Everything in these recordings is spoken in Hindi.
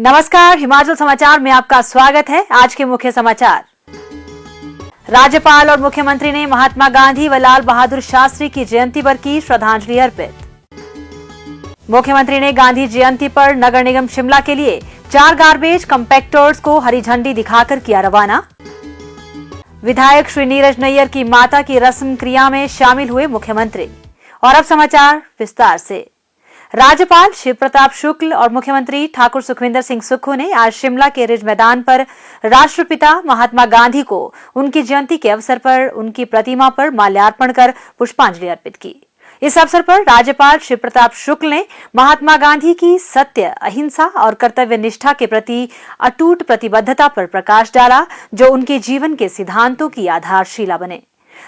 नमस्कार, हिमाचल समाचार में आपका स्वागत है। आज के मुख्य समाचार। राज्यपाल और मुख्यमंत्री ने महात्मा गांधी व लाल बहादुर शास्त्री की जयंती पर की श्रद्धांजलि अर्पित। मुख्यमंत्री ने गांधी जयंती पर नगर निगम शिमला के लिए 4 गार्बेज कंपैक्टर्स को हरी झंडी दिखाकर किया रवाना। विधायक श्री नीरज नैयर की माता की रस्म क्रिया में शामिल हुए मुख्यमंत्री। और अब समाचार विस्तार से। राज्यपाल शिव प्रताप शुक्ल और मुख्यमंत्री ठाकुर सुखविंदर सिंह सुक्खू ने आज शिमला के रिज मैदान पर राष्ट्रपिता महात्मा गांधी को उनकी जयंती के अवसर पर उनकी प्रतिमा पर माल्यार्पण कर पुष्पांजलि अर्पित की। इस अवसर पर राज्यपाल शिव प्रताप शुक्ल ने महात्मा गांधी की सत्य, अहिंसा और कर्तव्य निष्ठा के प्रति अटूट प्रतिबद्धता पर प्रकाश डाला, जो उनके जीवन के सिद्धांतों की आधारशिला बने।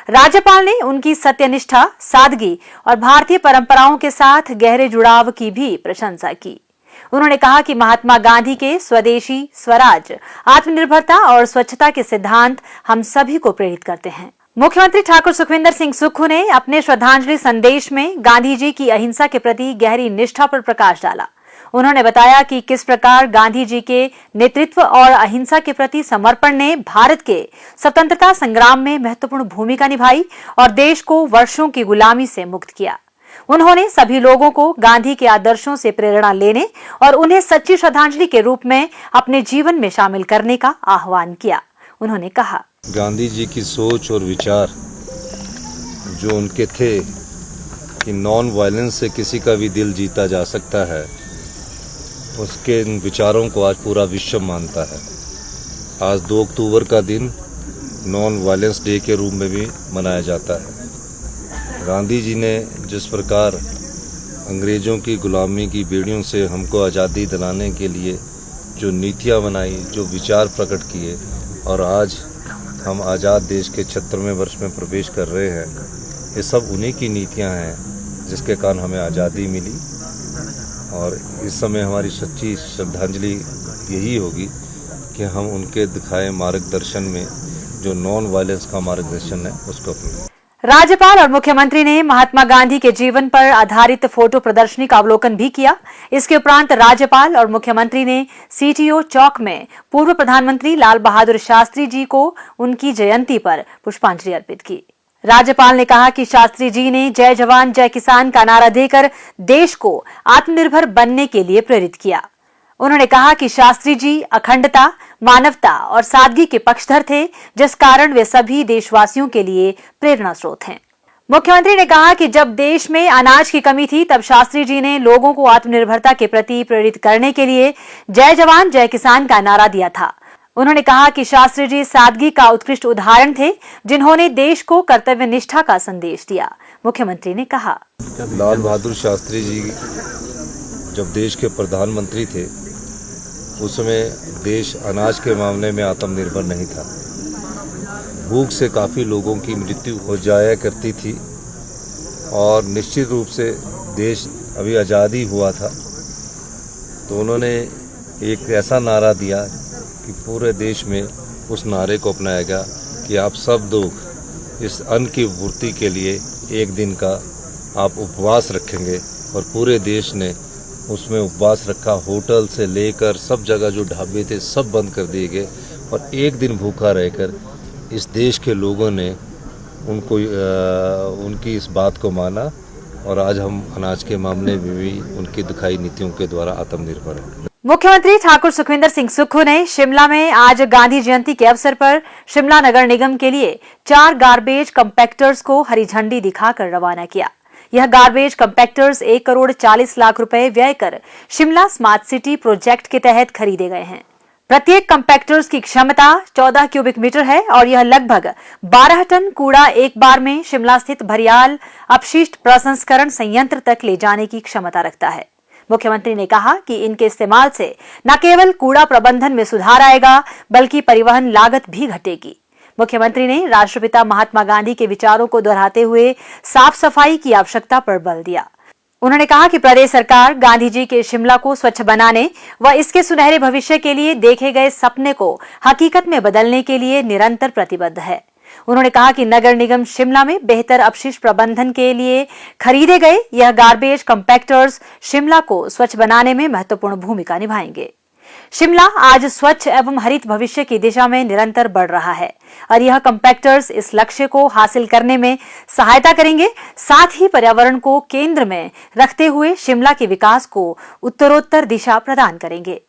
राज्यपाल ने उनकी सत्यनिष्ठा, सादगी और भारतीय परंपराओं के साथ गहरे जुड़ाव की भी प्रशंसा की। उन्होंने कहा कि महात्मा गांधी के स्वदेशी, स्वराज, आत्मनिर्भरता और स्वच्छता के सिद्धांत हम सभी को प्रेरित करते हैं। मुख्यमंत्री ठाकुर सुखविंदर सिंह सुक्खू ने अपने श्रद्धांजलि संदेश में गांधी जी की अहिंसा के प्रति गहरी निष्ठा पर प्रकाश डाला। उन्होंने बताया कि किस प्रकार गांधी जी के नेतृत्व और अहिंसा के प्रति समर्पण ने भारत के स्वतंत्रता संग्राम में महत्वपूर्ण भूमिका निभाई और देश को वर्षों की गुलामी से मुक्त किया। उन्होंने सभी लोगों को गांधी के आदर्शों से प्रेरणा लेने और उन्हें सच्ची श्रद्धांजलि के रूप में अपने जीवन में शामिल करने का आह्वान किया। उन्होंने कहा, गांधी जी की सोच और विचार जो उनके थे कि नॉन वायलेंस से किसी का भी दिल जीता जा सकता है, उसके इन विचारों को आज पूरा विश्व मानता है। आज 2 अक्टूबर का दिन नॉन वायलेंस डे के रूप में भी मनाया जाता है। गांधी जी ने जिस प्रकार अंग्रेज़ों की गुलामी की बेड़ियों से हमको आज़ादी दिलाने के लिए जो नीतियाँ बनाई, जो विचार प्रकट किए, और आज हम आज़ाद देश के 76वें वर्ष में प्रवेश कर रहे हैं, ये सब उन्हीं की नीतियाँ हैं जिसके कारण हमें आज़ादी मिली। और इस समय हमारी सच्ची श्रद्धांजलि यही होगी कि हम उनके दिखाए मार्गदर्शन में जो नॉन वायलेंस का मार्गदर्शन है उसको अपनाएं। राज्यपाल और मुख्यमंत्री ने महात्मा गांधी के जीवन पर आधारित फोटो प्रदर्शनी का अवलोकन भी किया। इसके उपरांत राज्यपाल और मुख्यमंत्री ने सीटीओ चौक में पूर्व प्रधानमंत्री लाल बहादुर शास्त्री जी को उनकी जयंती पर पुष्पांजलि अर्पित की। राज्यपाल ने कहा कि शास्त्री जी ने जय जवान जय किसान का नारा देकर देश को आत्मनिर्भर बनने के लिए प्रेरित किया। उन्होंने कहा कि शास्त्री जी अखंडता, मानवता और सादगी के पक्षधर थे, जिस कारण वे सभी देशवासियों के लिए प्रेरणा स्रोत हैं। मुख्यमंत्री ने कहा कि जब देश में अनाज की कमी थी, तब शास्त्री जी ने लोगों को आत्मनिर्भरता के प्रति प्रेरित करने के लिए जय जवान जय किसान का नारा दिया था। उन्होंने कहा कि शास्त्री जी सादगी का उत्कृष्ट उदाहरण थे, जिन्होंने देश को कर्तव्य निष्ठा का संदेश दिया। मुख्यमंत्री ने कहा, लाल बहादुर शास्त्री जी जब देश के प्रधानमंत्री थे, उस समय देश अनाज के मामले में आत्मनिर्भर नहीं था। भूख से काफ़ी लोगों की मृत्यु हो जाया करती थी और निश्चित रूप से देश अभी आज़ादी हुआ था, तो उन्होंने एक ऐसा नारा दिया कि पूरे देश में उस नारे को अपनाया गया कि आप सब लोग इस अन्न की पूर्ति के लिए एक दिन का आप उपवास रखेंगे। और पूरे देश ने उसमें उपवास रखा। होटल से लेकर सब जगह जो ढाबे थे सब बंद कर दिए गए और एक दिन भूखा रहकर इस देश के लोगों ने उनकी इस बात को माना और आज हम अनाज के मामले में भी उनकी दिखाई नीतियों के द्वारा आत्मनिर्भर हैं। मुख्यमंत्री ठाकुर सुखविंदर सिंह सुक्खू ने शिमला में आज गांधी जयंती के अवसर पर शिमला नगर निगम के लिए 4 गार्बेज कंपैक्टर्स को हरी झंडी दिखाकर रवाना किया। यह गार्बेज कंपैक्टर्स 1 करोड़ 40 लाख रुपए व्यय कर शिमला स्मार्ट सिटी प्रोजेक्ट के तहत खरीदे गए हैं। प्रत्येक कंपैक्टर्स की क्षमता 14 क्यूबिक मीटर है और यह लगभग 12 टन कूड़ा एक बार में शिमला स्थित भरियाल अपशिष्ट प्रसंस्करण संयंत्र तक ले जाने की क्षमता रखता है। मुख्यमंत्री ने कहा कि इनके इस्तेमाल से न केवल कूड़ा प्रबंधन में सुधार आएगा, बल्कि परिवहन लागत भी घटेगी। मुख्यमंत्री ने राष्ट्रपिता महात्मा गांधी के विचारों को दोहराते हुए साफ सफाई की आवश्यकता पर बल दिया। उन्होंने कहा कि प्रदेश सरकार गांधी जी के शिमला को स्वच्छ बनाने व इसके सुनहरे भविष्य के लिए देखे गए सपने को हकीकत में बदलने के लिए निरंतर प्रतिबद्ध है। उन्होंने कहा कि नगर निगम शिमला में बेहतर अपशिष्ट प्रबंधन के लिए खरीदे गए यह गार्बेज कंपैक्टर्स शिमला को स्वच्छ बनाने में महत्वपूर्ण भूमिका निभाएंगे। शिमला आज स्वच्छ एवं हरित भविष्य की दिशा में निरंतर बढ़ रहा है और यह कॉम्पैक्टर्स इस लक्ष्य को हासिल करने में सहायता करेंगे। साथ ही पर्यावरण को केंद्र में रखते हुए शिमला के विकास को उत्तरोत्तर दिशा प्रदान करेंगे।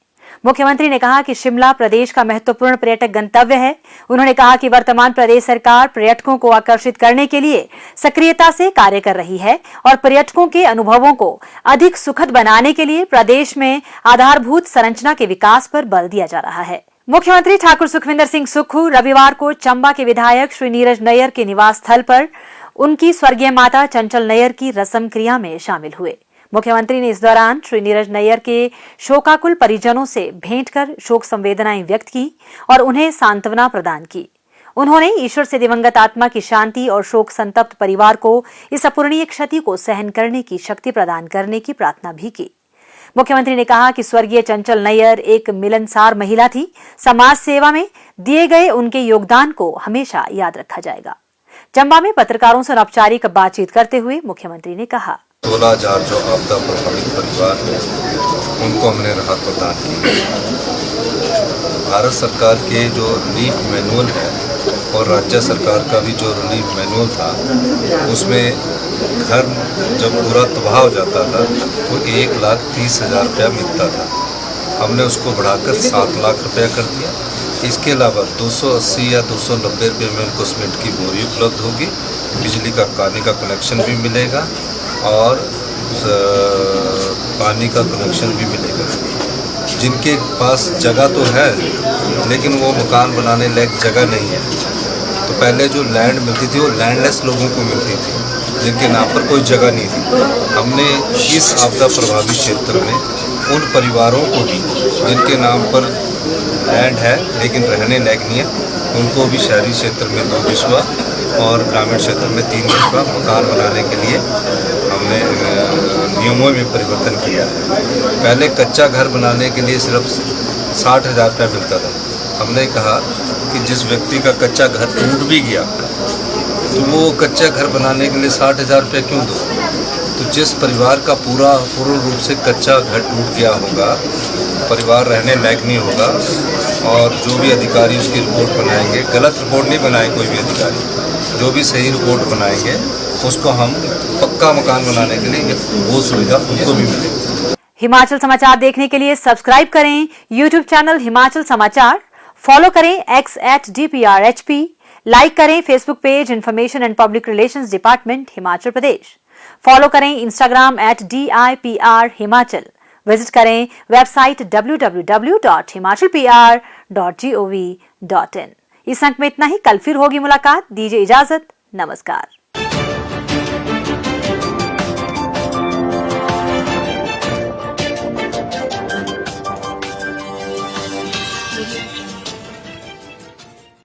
मुख्यमंत्री ने कहा कि शिमला प्रदेश का महत्वपूर्ण पर्यटक गंतव्य है। उन्होंने कहा कि वर्तमान प्रदेश सरकार पर्यटकों को आकर्षित करने के लिए सक्रियता से कार्य कर रही है और पर्यटकों के अनुभवों को अधिक सुखद बनाने के लिए प्रदेश में आधारभूत संरचना के विकास पर बल दिया जा रहा है। मुख्यमंत्री ठाकुर सुखविंदर सिंह सुक्खू रविवार को चंबा के विधायक श्री नीरज नैयर के निवास स्थल पर उनकी स्वर्गीय माता चंचल नैयर की रस्म क्रिया में शामिल हुए। मुख्यमंत्री ने इस दौरान श्री नीरज नैयर के शोकाकुल परिजनों से भेंट कर शोक संवेदनाएं व्यक्त की और उन्हें सांत्वना प्रदान की। उन्होंने ईश्वर से दिवंगत आत्मा की शांति और शोक संतप्त परिवार को इस अपूरणीय क्षति को सहन करने की शक्ति प्रदान करने की प्रार्थना भी की। मुख्यमंत्री ने कहा कि स्वर्गीय चंचल नैयर एक मिलनसार महिला थी। समाज सेवा में दिए गए उनके योगदान को हमेशा याद रखा जाएगा। चंबा में पत्रकारों से अनौपचारिक बातचीत करते हुए मुख्यमंत्री ने कहा, 16,000 जो आपदा प्रभावित परिवार हैं उनको हमने राहत प्रदान की। भारत सरकार के जो रिलीफ मैनुअल है और राज्य सरकार का भी जो रिलीफ मैनुअल था उसमें घर जब पूरा तबाह हो जाता था तो 1,30,000 रुपया मिलता था। हमने उसको बढ़ाकर 7 लाख रुपया कर दिया। इसके अलावा 280 या 290 रुपये में उनको सीमेंट की बोरी उपलब्ध होगी, बिजली का पानी का कनेक्शन भी मिलेगा और पानी का कनेक्शन भी मिलेगा। जिनके पास जगह तो है लेकिन वो मकान बनाने लायक जगह नहीं है, तो पहले जो लैंड मिलती थी वो लैंडलेस लोगों को मिलती थी जिनके नाम पर कोई जगह नहीं थी। हमने इस आपदा प्रभावित क्षेत्र में उन परिवारों को भी जिनके नाम पर लैंड है लेकिन रहने लायक नहीं है, उनको भी शहरी क्षेत्र में 2 बिस्वा और ग्रामीण क्षेत्र में 3 बिस्वा मकान बनाने के लिए हमने नियमों में परिवर्तन किया है। पहले कच्चा घर बनाने के लिए सिर्फ 60,000 रुपया मिलता था। हमने कहा कि जिस व्यक्ति का कच्चा घर टूट भी गया तो वो कच्चा घर बनाने के लिए 60,000 रुपया क्यों दो। तो जिस परिवार का पूर्ण रूप से कच्चा घर टूट गया होगा, परिवार रहने लायक नहीं होगा और जो भी अधिकारी उसकी रिपोर्ट बनाएंगे, गलत रिपोर्ट नहीं बनाए कोई भी अधिकारी, जो भी सही रिपोर्ट बनाएंगे उसको हम पक्का मकान बनाने के लिए वो सुविधा उनको भी मिलेगी। हिमाचल समाचार देखने के लिए सब्सक्राइब करें YouTube चैनल हिमाचल समाचार, फॉलो करें x@DPRHP, लाइक करें Facebook page information and public relations department Himachal Pradesh, follow करें Instagram @DIPR हिमाचल, विजिट करें वेबसाइट www.himachalpr.gov.in। इस अंक में इतना ही। कल फिर होगी मुलाकात। दीजिए इजाजत। नमस्कार।